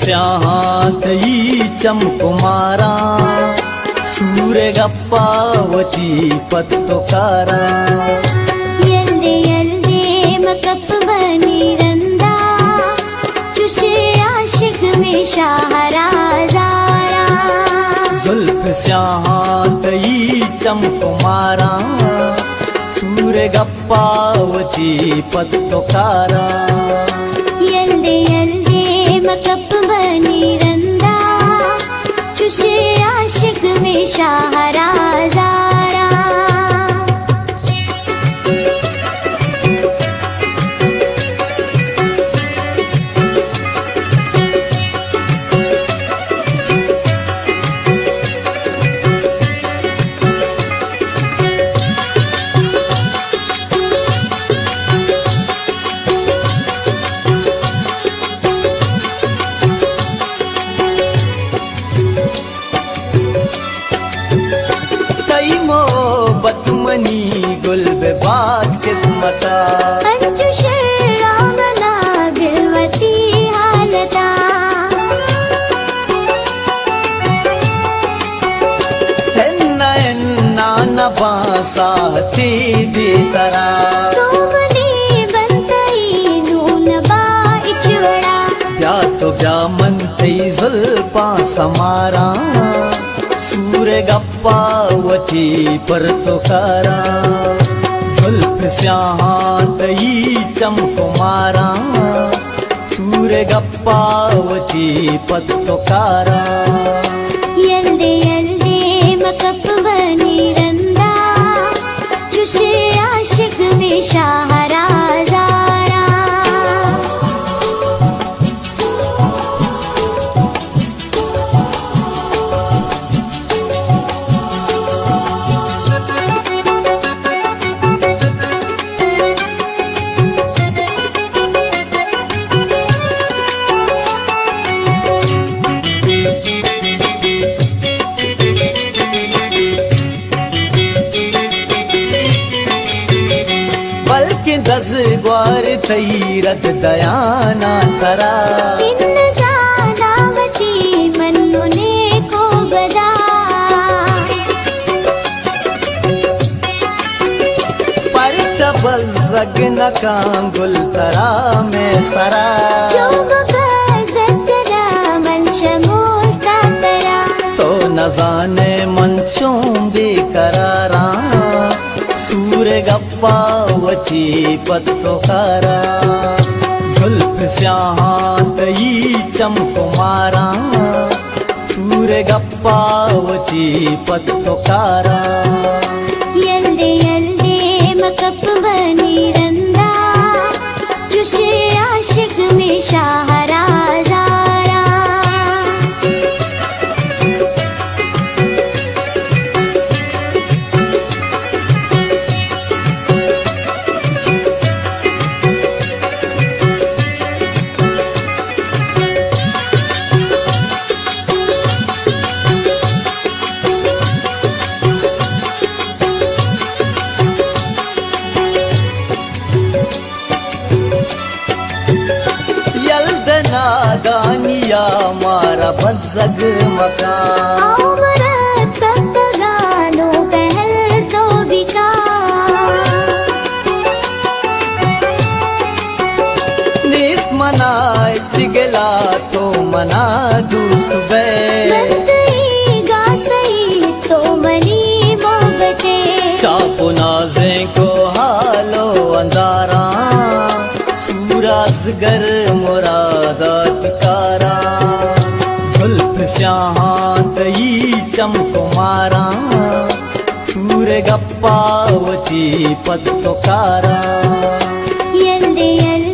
ಸ್ಯಾತಯಿ ಚಂಕುಮಾರ ಸೂರೆಗಪ್ಪಾವತಿ ಪತ್ತುಕಾರ ಯಲ್ದೆ ಯಲ್ದೆ ಮಕಪ್ ಬನಿರಂದ ಚುಷೆ ಆಶಿಕ್ में शाहराज़ारा जुल्फ स्यातई चंकुमारा सूरेगप्पावती पत्तुकार यल्दे यल्दे मकप बनिरंद चुषे आशिक में शाहराज़ारा बतमनी गुल बात किस्मता अंजु शर्रामना बिलवती हालता हेन्ना हेन्ना नबासाती दी तरा तोमने बंतई नून बा इचवड़ा ब्या तो ब्या मनतई जुल्फा समारा सूरेगप्पावती पत्तुकार जुल्फ स्यातई चंकुमारा सूरेगप्पावती पत्तुकार यल्दे यल्दे मकप बनिरंद चुषे आशिक में शाहराज़ारा बल्कि दस ग्वार थई रद दयाना तरा इन जानावती मन्नुने को बदा पर चबल जगन का गुल तरा में सरा चुब गज़तरा मनशमोस्ता तरा तो न जाने मंचों बेकरारा सूरेगप्पावती पत्तुकार जुल्फ स्यातई चंकुमारा सूरेगप्पावती पत्तुकार यल्दे यल्दे मकप बनिरंद चुषे आशिक में शाहराज़ारा दानिया मारा बजग मकान औरत तक गानो पहल तो बिका निस मना चिगला तो मना दूस्त बे बनतई गासई तो मनी मोहब्बते चापो नाज़े को हालो अंधारा सूरजगर मुरादात कारा जुल्फ स्यातई चंकुमारा सूरेगप्पावती पत्तुकार यल्दे यल्दे